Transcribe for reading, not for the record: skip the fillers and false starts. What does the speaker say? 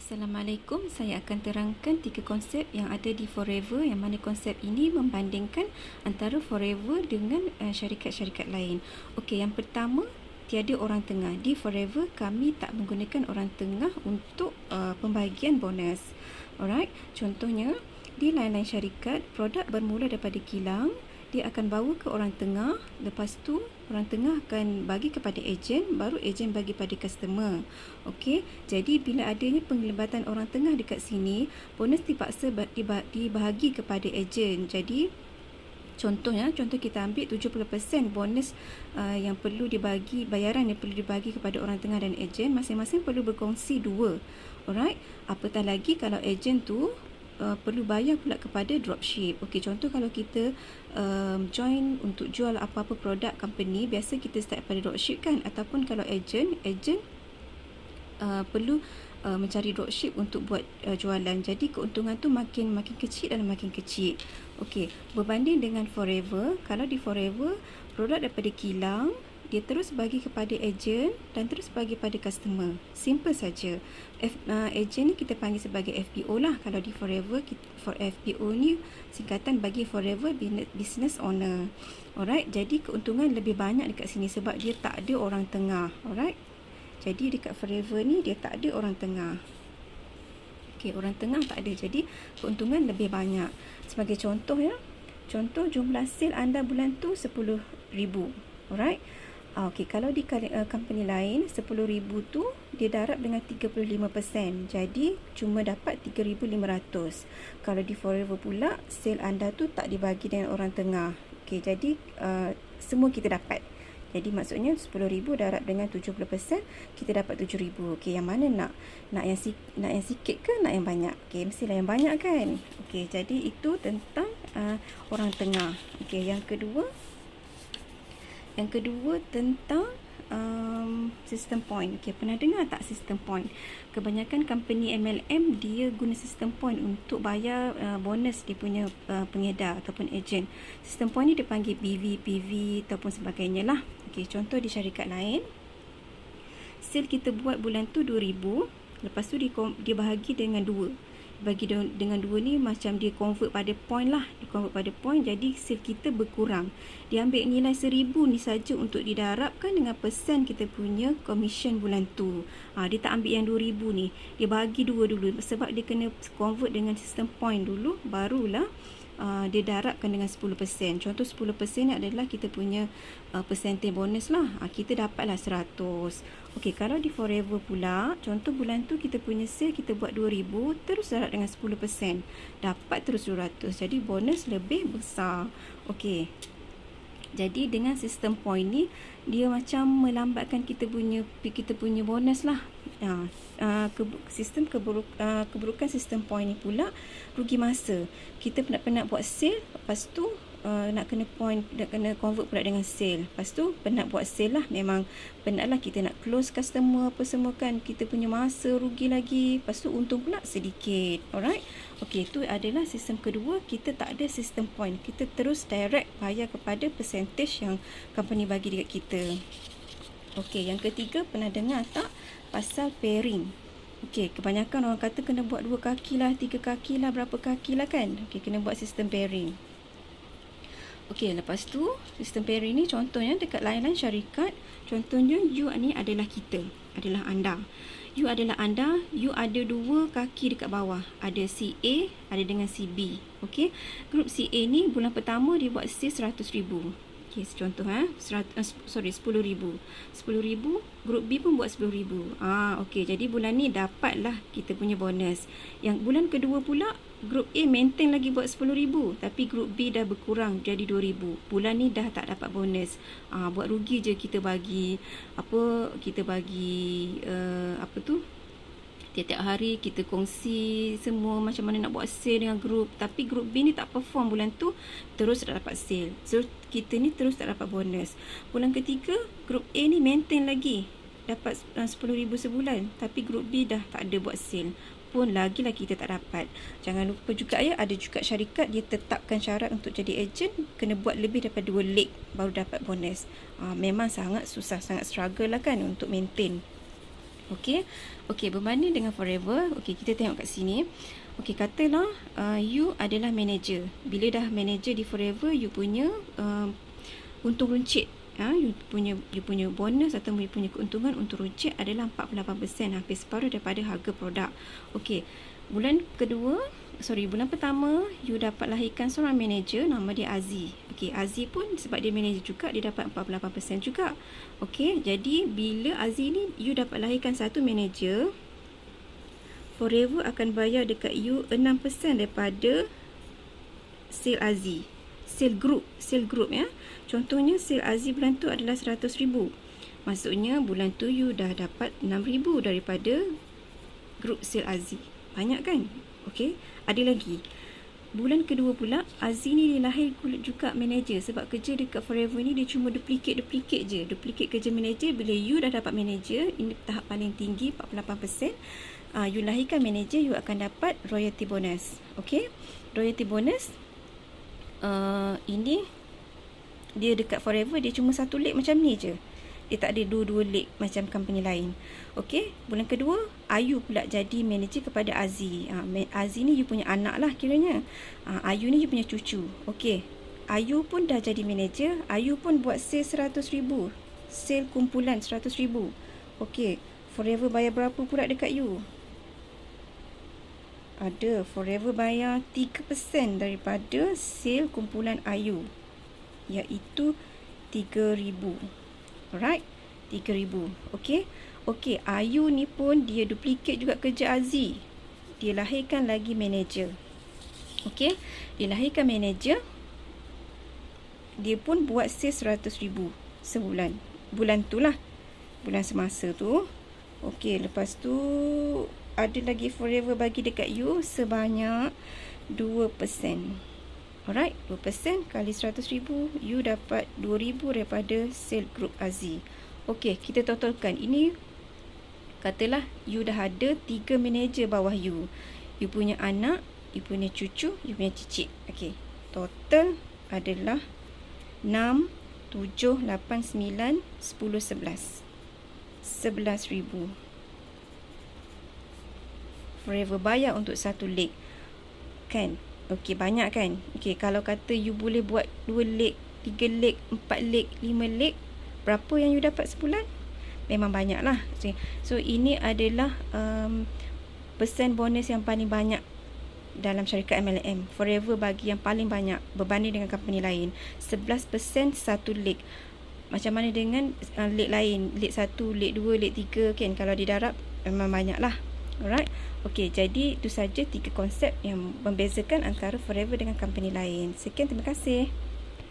Assalamualaikum, saya akan terangkan 3 konsep yang ada di Forever, yang mana konsep ini membandingkan antara Forever dengan syarikat-syarikat lain. Okey, yang pertama, tiada orang tengah. Di Forever, kami tak menggunakan orang tengah untuk pembagian bonus. Alright, contohnya, di lain-lain syarikat, produk bermula daripada kilang, dia akan bawa ke orang tengah, lepas tu orang tengah akan bagi kepada ejen, baru ejen bagi pada customer. Okey, jadi bila adanya penglibatan orang tengah dekat sini, bonus dipaksa dibahagi kepada ejen. Jadi contoh kita ambil 70% bonus yang perlu dibagi, bayaran yang perlu dibagi kepada orang tengah dan ejen, masing-masing perlu berkongsi 2. Alright, apatah lagi kalau ejen tu perlu bayar pula kepada dropship. Okey, contoh kalau kita join untuk jual apa-apa produk company, biasa kita start pada dropship kan, ataupun kalau ejen perlu mencari dropship untuk buat jualan. Jadi keuntungan tu makin kecil dan makin kecil. Okey, berbanding dengan Forever, kalau di Forever produk daripada kilang dia terus bagi kepada ejen dan terus bagi pada customer. Simple saja. Ejen ni kita panggil sebagai FBO lah. Kalau di Forever, for FBO ni singkatan bagi Forever Business Owner. Alright, jadi keuntungan lebih banyak dekat sini sebab dia tak ada orang tengah. Alright, jadi dekat Forever ni dia tak ada orang tengah. Okey, orang tengah tak ada, jadi keuntungan lebih banyak. Sebagai contoh contoh jumlah sale anda bulan tu 10,000. Alright. Okey, kalau di company lain 10,000 tu dia darab dengan 35%. Jadi cuma dapat 3,500. Kalau di Forever pula sale anda tu tak dibagi dengan orang tengah. Okey, jadi semua kita dapat. Jadi maksudnya 10,000 darab dengan 70%, kita dapat 7,000. Okey, yang mana nak yang sikit ke nak yang banyak? Okey, mestilah yang banyak kan. Okey, jadi itu tentang orang tengah. Okey, yang kedua tentang sistem point. Okey, pernah dengar tak sistem point? Kebanyakan company MLM dia guna sistem point untuk bayar bonus dia punya pengedar ataupun ejen. Sistem point ni dipanggil BV, PV ataupun sebagainya lah. Okey, contoh di syarikat lain, sale kita buat bulan tu 2,000, lepas tu dia bahagi dengan 2. Bagi dengan 2 ni macam dia convert pada point lah. Dia convert pada point, jadi sale kita berkurang. Dia ambil nilai 1,000 ni saja untuk didarabkan dengan persen kita punya commission bulan tu. Dia tak ambil yang 2,000 ni. Dia bagi 2 dulu sebab dia kena convert dengan sistem point dulu, barulah dia darabkan dengan 10%. Contoh 10% ni adalah kita punya persentage bonus lah. Kita dapatlah 100. Okey, kalau di Forever pula, contoh bulan tu kita punya sale kita buat 2,000, terus darab dengan 10%. Dapat terus 200. Jadi bonus lebih besar. Okey. Jadi dengan sistem point ni dia macam melambatkan kita punya bonus lah. Keburukan sistem point ni pula rugi masa. Kita penat buat sale, lepas tu nak kena convert pula dengan sale. Lepas tu penat buat sale lah, memang penat lah, kita nak close customer apa semua kan, kita punya masa rugi lagi, lepas tu untung pula sedikit. Alright. Okey, itu adalah sistem kedua. Kita tak ada sistem point, kita terus direct bayar kepada percentage yang company bagi dekat kita. Okey, yang ketiga, pernah dengar tak pasal pairing? Okey, kebanyakan orang kata kena buat 2 kaki lah, 3 kaki lah, berapa kaki lah kan. Okey, kena buat sistem pairing. Okey, lepas tu sistem pairing ni contohnya dekat lain-lain syarikat, contohnya you ni adalah anda. You adalah anda, you ada 2 kaki dekat bawah. Ada si A, ada dengan si B. Okey, grup si A ni bulan pertama dia buat sale 100,000. Okey, contoh 10,000. 10,000, grup B pun buat 10,000. Okey, jadi bulan ni dapatlah kita punya bonus. Yang bulan kedua pula grup A maintain lagi buat 10,000, tapi grup B dah berkurang jadi 2,000. Bulan ni dah tak dapat bonus. Buat rugi je kita bagi tiap-tiap hari kita kongsi semua macam mana nak buat sale dengan grup, tapi grup B ni tak perform bulan tu, terus tak dapat sale. So kita ni terus tak dapat bonus. Bulan ketiga grup A ni maintain lagi dapat 10,000 sebulan, tapi grup B dah tak ada buat sale, pun lagilah kita tak dapat. Jangan lupa juga ada juga syarikat dia tetapkan syarat untuk jadi ejen kena buat lebih daripada 2 leg baru dapat bonus. Memang sangat susah, sangat struggle lah kan untuk maintain. Okey. Okey, berbanding dengan Forever, okey kita tengok kat sini. Okey, katalah you adalah manager. Bila dah manager di Forever, you punya untung runcit, you punya bonus atau you punya keuntungan untung runcit adalah 48%, hampir separuh daripada harga produk. Okey. Bulan pertama you dapat lahirkan seorang manager nama dia Aziz. Okey, Aziz pun sebab dia manager juga, dia dapat 48% juga. Okey, jadi bila Aziz ni you dapat lahirkan satu manager, Forever akan bayar dekat you 6% daripada sale Aziz. Sale group ya. Contohnya sale Aziz bulan tu adalah 100,000. Maksudnya bulan tu you dah dapat 6,000 daripada group sale Aziz. Banyak kan? Okey, ada lagi. Bulan kedua pula, Aziz ni dia lahir juga manager. Sebab kerja dekat Forever ni dia cuma duplicate je. Duplicate kerja manager. Bila you dah dapat manager, ini tahap paling tinggi 48%. You lahirkan manager, you akan dapat royalty bonus. Okey, royalty bonus ini dia dekat Forever dia cuma satu leg macam ni je. Dia tak ada dua-dua leg macam company lain. Okey, bulan kedua Ayu pula jadi manager kepada Aziz. Aziz ni you punya anak lah kiranya. Ayu ni you punya cucu. Okey, Ayu pun dah jadi manager. Ayu pun buat sale 100,000. Sale kumpulan 100,000. Okey, Forever bayar berapa pula dekat you? Ada, Forever bayar 3% daripada sale kumpulan Ayu, iaitu 3,000. Alright, 3,000. Okey. Okey, Ayu ni pun dia duplicate juga kerja Aziz. Dia lahirkan lagi manager. Okey, dia lahirkan manager. Dia pun buat sale 100,000 sebulan. Bulan tu lah. Bulan semasa tu. Okey, lepas tu ada lagi Forever bagi dekat you sebanyak 2%. Alright, 2% kali 100,000, you dapat 2,000 daripada sale group Aziz. Okey, kita totalkan. Ini katalah you dah ada 3 manager bawah you. You punya anak, you punya cucu, you punya cicit. Okey, total adalah 6, 7, 8, 9, 10, 11. 11,000. Forever bayar untuk satu leg. Kan? Okey, banyak kan? Okey, kalau kata you boleh buat 2 leg, 3 leg, 4 leg, 5 leg, berapa yang you dapat sebulan? Memang banyak lah. So ini adalah persen bonus yang paling banyak dalam syarikat MLM. Forever bagi yang paling banyak berbanding dengan company lain. 11% satu leg. Macam mana dengan leg lain? Leg 1, leg 2, leg 3 kan? Kalau didarab memang banyak lah. Alright. Okey, jadi itu saja 3 konsep yang membezakan antara Forever dengan company lain. Sekian, terima kasih.